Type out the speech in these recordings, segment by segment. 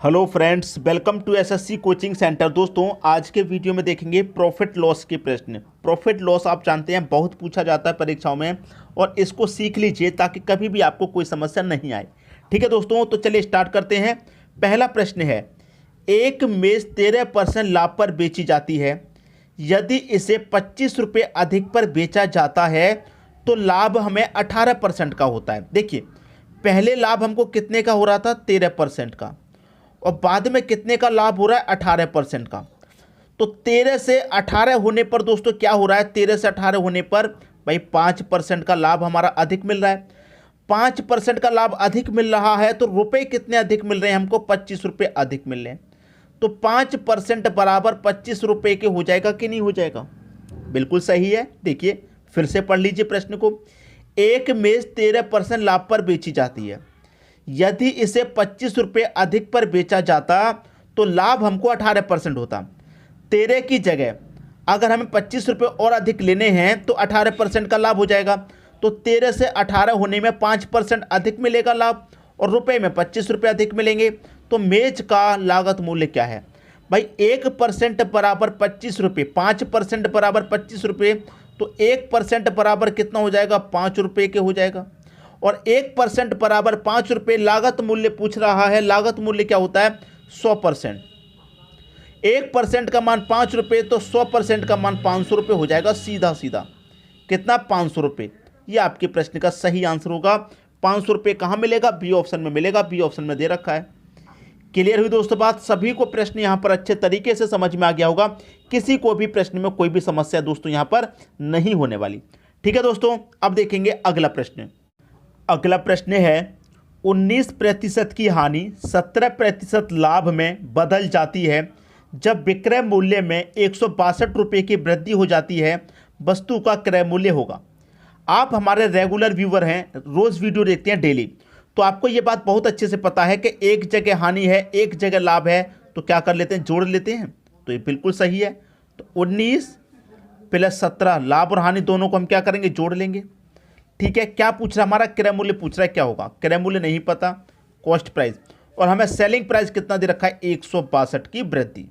Hello friends, welcome to SSC coaching centre. दोस्तों, आज के वीडियो में देखेंगे प्रॉफिट लॉस के प्रश्न। प्रॉफिट लॉस आप जानते हैं बहुत पूछा जाता है परीक्षाओं में, और इसको सीख लीजिए ताकि कभी भी आपको कोई समस्या नहीं आए। ठीक है दोस्तों, तो चलिए स्टार्ट करते हैं। पहला प्रश्न है, एक मेज 13% लाभ पर बेची जाती है। यदि इसे 25 रुपये अधिक पर बेचा जाता है तो लाभ हमें 18% का होता है। देखिए, पहले लाभ हमको कितने का हो रहा था? 13% का, और बाद में कितने का लाभ हो रहा है? 18% का। तो 13 से 18 होने पर दोस्तों क्या हो रहा है? 13 से 18 होने पर भाई 5% का लाभ हमारा अधिक मिल रहा है। 5% का लाभ अधिक मिल रहा है तो रुपए कितने अधिक मिल रहे हैं हमको? 25 रुपये अधिक मिल रहे हैं। तो 5% बराबर 25 रुपये के हो जाएगा कि नहीं हो जाएगा? बिल्कुल सही है। देखिए, फिर से पढ़ लीजिए प्रश्न को। एक मेज 13% लाभ पर बेची जाती है। यदि इसे 25 रुपये अधिक पर बेचा जाता तो लाभ हमको 18% होता। 13 की जगह अगर हमें 25 रुपये और अधिक लेने हैं तो 18% का लाभ हो जाएगा। तो 13 से 18 होने में 5% अधिक मिलेगा लाभ, और रुपए में 25 रुपये अधिक मिलेंगे। तो मेज का लागत मूल्य क्या है भाई? 1% बराबर 25 रुपये, 5% बराबर 25 रुपये, तो 1% बराबर कितना हो जाएगा? 5 रुपये के हो जाएगा। और 1% बराबर 5 रुपये लागत मूल्य पूछ रहा है। लागत मूल्य क्या होता है? 100%। 1% का मान 5 रुपये, तो 100% का मान 500 रुपये हो जाएगा। सीधा सीधा कितना? 500 रुपये। ये आपके प्रश्न का सही आंसर होगा। 500 रुपये कहाँ मिलेगा? बी ऑप्शन में मिलेगा। बी ऑप्शन में दे रखा है। क्लियर हुई दोस्तों बात? सभी को प्रश्न यहाँ पर अच्छे तरीके से समझ में आ गया होगा। किसी को भी प्रश्न में कोई भी समस्या दोस्तों यहाँ पर नहीं होने वाली। ठीक है दोस्तों, अब देखेंगे अगला प्रश्न। अगला प्रश्न है, 19% की हानि 17% लाभ में बदल जाती है जब विक्रय मूल्य में 162 रुपये की वृद्धि हो जाती है। वस्तु का क्रय मूल्य होगा। आप हमारे रेगुलर व्यूवर हैं, रोज़ वीडियो देखते हैं डेली, तो आपको ये बात बहुत अच्छे से पता है कि एक जगह हानि है, एक जगह लाभ है, तो क्या कर लेते हैं? जोड़ लेते हैं। तो ये बिल्कुल सही है। तो 19 + 17 लाभ और हानि दोनों को हम क्या करेंगे? जोड़ लेंगे। ठीक है, क्या पूछ रहा है? हमारा क्रय मूल्य पूछ रहा है। क्या होगा? क्रय मूल्य नहीं पता, कॉस्ट प्राइस, और हमें सेलिंग प्राइस कितना दे रखा है? 162 की वृद्धि।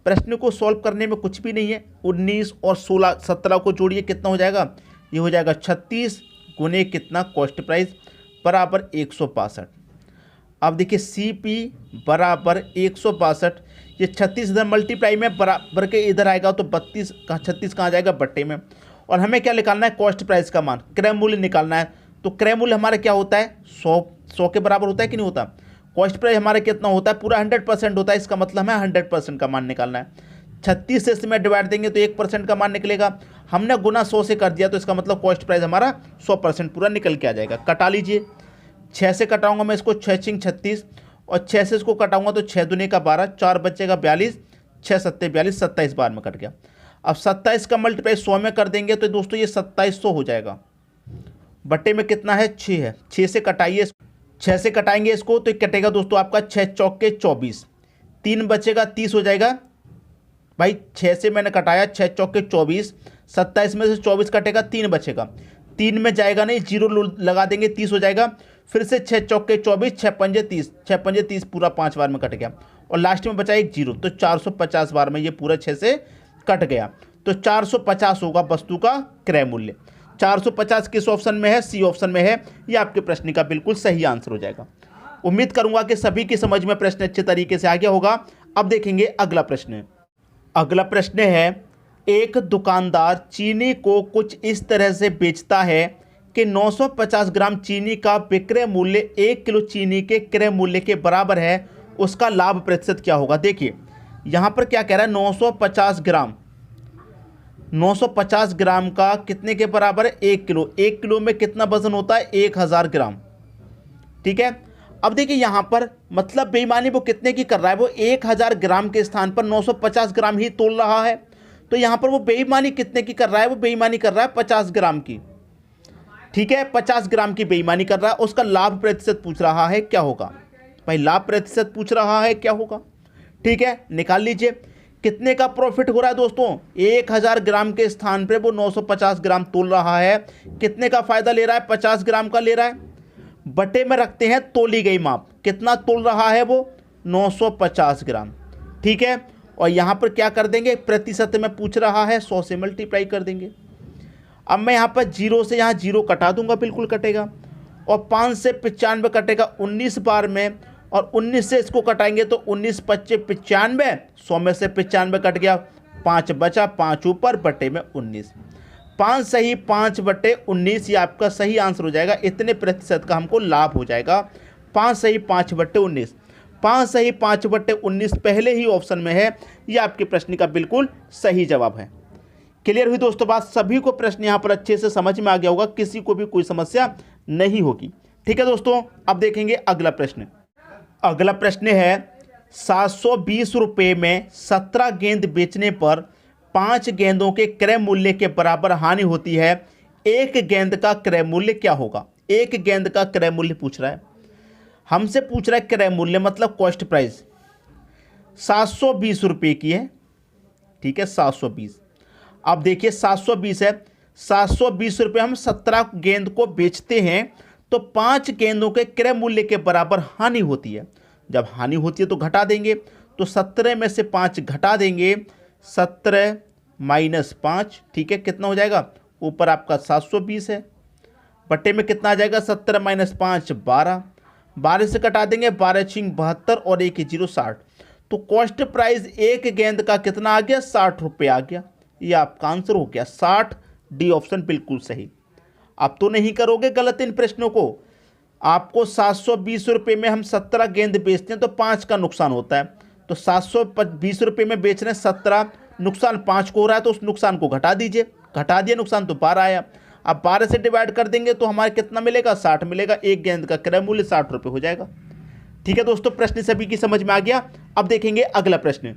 प्रश्न को सॉल्व करने में कुछ भी नहीं है। 19 और 16 17 को जोड़िए, कितना हो जाएगा? ये हो जाएगा 36 गुने कितना? कॉस्ट प्राइस बराबर 162। अब देखिए, CP बराबर 162, ये 36 इधर मल्टीप्लाई में बराबर के इधर आएगा तो 32 का 36 कहाँ जाएगा? बट्टे में। और हमें क्या निकालना है? कॉस्ट प्राइस का मान, क्रय मूल्य निकालना है। तो क्रय मूल्य हमारा क्या होता है? 100 के बराबर होता है कि नहीं होता? कॉस्ट प्राइस हमारा कितना होता है? पूरा 100% होता है। इसका मतलब हमें 100% का मान निकालना है। 36 से इसमें डिवाइड देंगे तो 1% का मान निकलेगा। हमने गुना 100 से कर दिया तो इसका मतलब कॉस्ट प्राइस हमारा 100% पूरा निकल के आ जाएगा। कटा लीजिए। 6 से कटाऊंगा मैं इसको, 6 × 36, और 6 से इसको कटाऊंगा तो 6 दूने का 12, 4 बचेगा 42, 6 × 7 = 42, 27 बार में कट गया। अब 27 का मल्टीप्लाई 100 में कर देंगे तो दोस्तों ये 2700 हो जाएगा। बट्टे में कितना है? 6 है। 6 से कटाइए, 6 से कटाएंगे इसको तो कटेगा दोस्तों आपका 6 चौके 24, 3 बचेगा 30 हो जाएगा। भाई 6 से मैंने कटाया, 6 चौके 24, 27 में से 24 कटेगा, 3 बचेगा। 3 में जाएगा नहीं, 0 लगा देंगे, 30 हो जाएगा। फिर से 6 चौके 24, 6 पंजे 30, 6 पंजे 30 पूरा 5 बार में कट गया, और लास्ट में बचा एक 0, तो 450 बार में ये पूरा 6 से कट गया। तो 450 होगा वस्तु का क्रय मूल्य। 450 किस ऑप्शन में है? सी ऑप्शन में है। ये आपके प्रश्न का बिल्कुल सही आंसर हो जाएगा। उम्मीद करूंगा कि सभी की समझ में प्रश्न अच्छे तरीके से आ गया होगा। अब देखेंगे अगला प्रश्न। अगला प्रश्न है, एक दुकानदार चीनी को कुछ इस तरह से बेचता है कि 950 ग्राम चीनी का विक्रय मूल्य 1 किलो चीनी के क्रय मूल्य के बराबर है। उसका लाभ प्रतिशत क्या होगा? देखिए, यहाँ पर क्या कह रहा है? 950 ग्राम, 950 ग्राम का कितने के बराबर है? 1 किलो। 1 किलो में कितना वजन होता है? 1000 ग्राम। ठीक है, अब देखिए यहाँ पर मतलब बेईमानी वो कितने की कर रहा है? वो 1000 ग्राम के स्थान पर 950 ग्राम ही तोल रहा है। तो यहाँ पर वो बेईमानी कितने की कर रहा है? वो बेईमानी कर रहा है 50 ग्राम की। ठीक है, 50 ग्राम की बेईमानी कर रहा है। उसका लाभ प्रतिशत पूछ रहा है, क्या होगा? भाई लाभ प्रतिशत पूछ रहा है, क्या होगा? ठीक है, निकाल लीजिए। कितने का प्रॉफिट हो रहा है दोस्तों? 1000 ग्राम के स्थान पे वो 950 ग्राम तोल रहा है। कितने का फायदा ले रहा है? 50 ग्राम का ले रहा है। बटे में रखते हैं तोली गई माप, कितना तोल रहा है वो? 950 ग्राम। ठीक है, और यहाँ पर क्या कर देंगे, प्रतिशत में पूछ रहा है, 100 से मल्टीप्लाई कर देंगे। अब मैं यहाँ पर 0 से यहाँ 0 कटा दूंगा, बिल्कुल कटेगा, और 5 से 95 कटेगा 19 बार में, और 19 से इसको कटाएंगे तो 19 25 95, 100 में से 95 कट गया, 5 बचा, 5 ऊपर बटे में 19, 5 सही 5 बटे 19, ये आपका सही आंसर हो जाएगा। इतने प्रतिशत का हमको लाभ हो जाएगा। 5 सही 5 बटे 19, 5 सही 5 बटे 19 पहले ही ऑप्शन में है, ये आपके प्रश्न का बिल्कुल सही जवाब है। क्लियर हुई दोस्तों बात? सभी को प्रश्न यहाँ पर अच्छे से समझ में आ गया होगा, किसी को भी कोई समस्या नहीं होगी। ठीक है दोस्तों, अब देखेंगे अगला प्रश्न। अगला प्रश्न है 720 रुपये में 17 गेंद बेचने पर 5 गेंदों के क्रय मूल्य के बराबर हानि होती है, एक गेंद का क्रय मूल्य क्या होगा? एक गेंद का क्रय मूल्य पूछ रहा है, हमसे पूछ रहा है क्रय मूल्य मतलब कॉस्ट प्राइस। 720 रुपये की है, ठीक है, 720। अब देखिए 720 है, 720 रुपये हम 17 गेंद को बेचते हैं तो 5 गेंदों के क्रय मूल्य के बराबर हानि होती है। जब हानि होती है तो घटा देंगे, तो 17 में से 5 घटा देंगे, 17 माइनस 5, ठीक है, कितना हो जाएगा, ऊपर आपका 720 है, बट्टे में कितना आ जाएगा, 17 माइनस 5 12, 12 से कटा देंगे, 12 छिंग 72 और 1 0 60। तो कॉस्ट प्राइस एक गेंद का कितना आ गया, 60 रुपये आ गया। ये आपका आंसर हो गया 60, डी ऑप्शन बिल्कुल सही। आप तो नहीं करोगे गलत इन प्रश्नों को। आपको 720 रुपये में हम 17 गेंद बेचते हैं तो 5 का नुकसान होता है, तो 720 रुपये में बेच रहे हैं 17, नुकसान 5 को हो रहा है, तो उस नुकसान को घटा दीजिए, घटा दिया नुकसान तो 12 आया। अब 12 से डिवाइड कर देंगे तो हमारे कितना मिलेगा, 60 मिलेगा, एक गेंद का क्रय मूल्य 60 रुपये हो जाएगा। ठीक है दोस्तों, प्रश्न सभी की समझ में आ गया। अब देखेंगे अगला प्रश्न।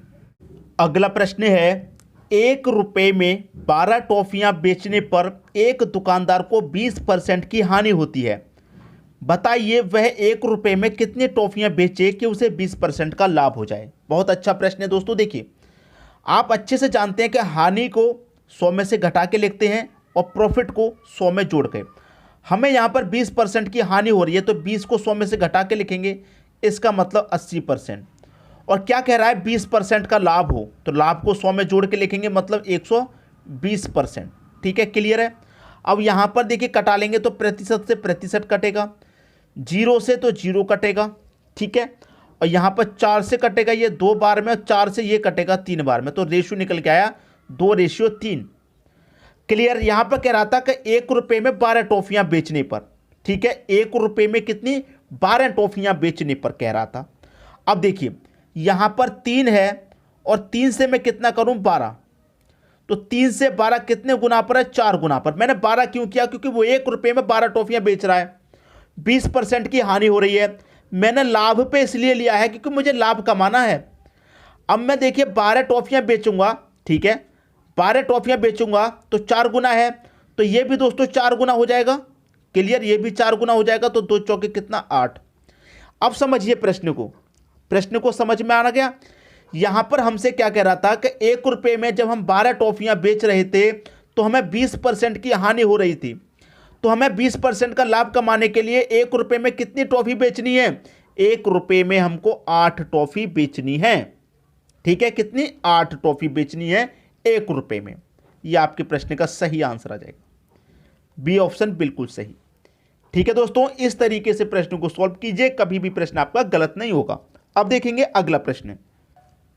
अगला प्रश्न है 1 रुपये में 12 टॉफियां बेचने पर एक दुकानदार को 20% की हानि होती है, बताइए वह 1 रुपये में कितनी टॉफियां बेचे कि उसे 20% का लाभ हो जाए। बहुत अच्छा प्रश्न है दोस्तों। देखिए, आप अच्छे से जानते हैं कि हानि को 100 में से घटा के लिखते हैं और प्रॉफिट को 100 में जोड़ के। हमें यहाँ पर 20% की हानि हो रही है तो 20 को 100 में से घटा के लिखेंगे, इसका मतलब 80%। और क्या कह रहा है, 20% का लाभ हो, तो लाभ को 100 में जोड़ के लिखेंगे, मतलब 120%। ठीक है, क्लियर है। अब यहाँ पर देखिए कटा लेंगे तो प्रतिशत से प्रतिशत कटेगा, 0 से तो 0 कटेगा, ठीक है, और यहाँ पर 4 से कटेगा ये 2 बार में, और 4 से ये कटेगा 3 बार में, तो रेशियो निकल के आया 2:3। क्लियर। यहाँ पर कह रहा था कि 1 रुपये में 12 टॉफियाँ बेचने पर, ठीक है, 1 रुपये में कितनी, 12 टॉफियाँ बेचने पर कह रहा था। अब देखिए यहाँ पर 3 है और 3 से मैं कितना करूँ, 12, तो 3 से 12 कितने गुना पर है, 4 गुना पर। मैंने 12 क्यों किया, क्योंकि वो 1 रुपये में 12 टॉफियाँ बेच रहा है, 20% की हानि हो रही है। मैंने लाभ पे इसलिए लिया है क्योंकि मुझे लाभ कमाना है। अब मैं देखिए 12 टॉफियाँ बेचूंगा, ठीक है, 12 टॉफियाँ बेचूंगा तो 4 गुना है, तो ये भी दोस्तों 4 गुना हो जाएगा। क्लियर, ये भी 4 गुना हो जाएगा, तो 2 चौके कितना, 8। अब समझिए प्रश्न को समझ में आना गया। यहां पर हमसे क्या कह रहा था कि 1 रुपये में जब हम 12 टॉफियां बेच रहे थे तो हमें 20% की हानि हो रही थी, तो हमें 20% का लाभ कमाने के लिए 1 रुपये में कितनी टॉफी बेचनी है, 1 रुपये में हमको 8 टॉफी बेचनी है। ठीक है, कितनी, 8 टॉफी बेचनी है 1 रुपये में। यह आपके प्रश्न का सही आंसर आ जाएगा, बी ऑप्शन बिल्कुल सही। ठीक है दोस्तों, इस तरीके से प्रश्न को सॉल्व कीजिए, कभी भी प्रश्न आपका गलत नहीं होगा। अब देखेंगे अगला प्रश्न।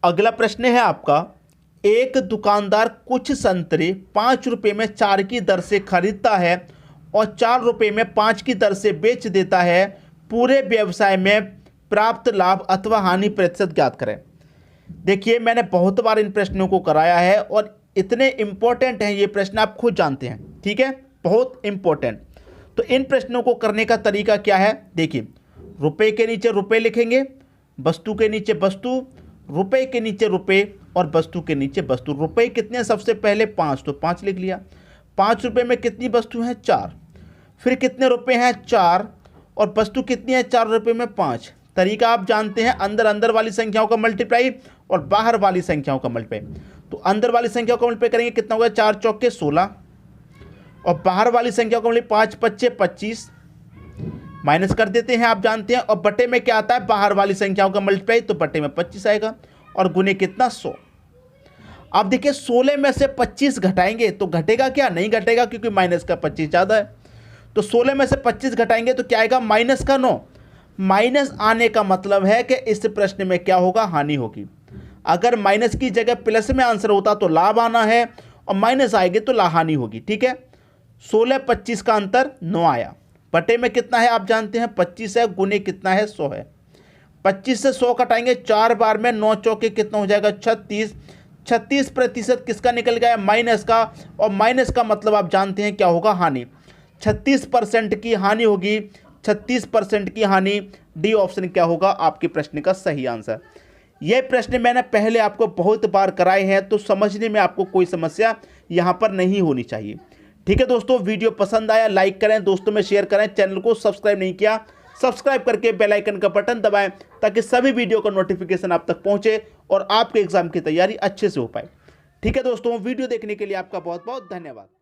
अगला प्रश्न है आपका, एक दुकानदार कुछ संतरे 5 रुपये में 4 की दर से खरीदता है और 4 रुपये में 5 की दर से बेच देता है, पूरे व्यवसाय में प्राप्त लाभ अथवा हानि प्रतिशत ज्ञात करें। देखिए, मैंने बहुत बार इन प्रश्नों को कराया है और इतने इंपॉर्टेंट हैं ये प्रश्न, आप खुद जानते हैं, ठीक है, बहुत इंपॉर्टेंट। तो इन प्रश्नों को करने का तरीका क्या है, देखिए, रुपए के नीचे रुपए लिखेंगे, वस्तु के नीचे वस्तु, रुपए के नीचे रुपए और वस्तु के नीचे वस्तु। रुपए कितने, सबसे पहले 5, तो 5 लिख लिया। 5 रुपये में कितनी वस्तु है, 4। फिर कितने रुपए हैं, 4, और वस्तु कितनी है, 4 रुपये में 5। तरीका आप जानते हैं, अंदर अंदर वाली संख्याओं का मल्टीप्लाई और बाहर वाली संख्याओं का मल्टीप्लाई। तो अंदर वाली संख्याओं का मल्टीप्लाई करेंगे, कितना होगा, 4 चौके 16, और बाहर वाली संख्या को मल्टीप्लाई 5 पच्चे 25 माइनस कर देते हैं, आप जानते हैं। और बटे में क्या आता है, बाहर वाली संख्याओं का मल्टीप्लाई, तो बटे में 25 आएगा और गुने कितना 100। अब देखिए 16 में से 25 घटाएंगे तो घटेगा क्या, नहीं घटेगा क्योंकि माइनस का 25 ज़्यादा है। तो 16 में से 25 घटाएंगे तो क्या आएगा, माइनस का 9। माइनस आने का मतलब है कि इस प्रश्न में क्या होगा, हानि होगी। अगर माइनस की जगह प्लस में आंसर होता तो लाभ आना है, और माइनस आएगी तो हानि होगी। ठीक है, 16-25 का अंतर 9 आया। बटे में कितना है आप जानते हैं, 25 है, गुने कितना है 100 है। 25 से 100 घटाएंगे 4 बार में, 9 चौके कितना हो जाएगा 36। 36% किसका निकल गया, माइनस का, और माइनस का मतलब आप जानते हैं क्या होगा, हानि। 36% की हानि होगी, 36% की हानि। डी ऑप्शन क्या होगा आपके प्रश्न का सही आंसर। यह प्रश्न मैंने पहले आपको बहुत बार कराए हैं, तो समझने में आपको कोई समस्या यहां पर नहीं होनी चाहिए। ठीक है दोस्तों, वीडियो पसंद आया लाइक करें, दोस्तों में शेयर करें, चैनल को सब्सक्राइब नहीं किया सब्सक्राइब करके बेल आइकन का बटन दबाएं ताकि सभी वीडियो का नोटिफिकेशन आप तक पहुंचे और आपके एग्जाम की तैयारी अच्छे से हो पाए। ठीक है दोस्तों, वीडियो देखने के लिए आपका बहुत बहुत धन्यवाद।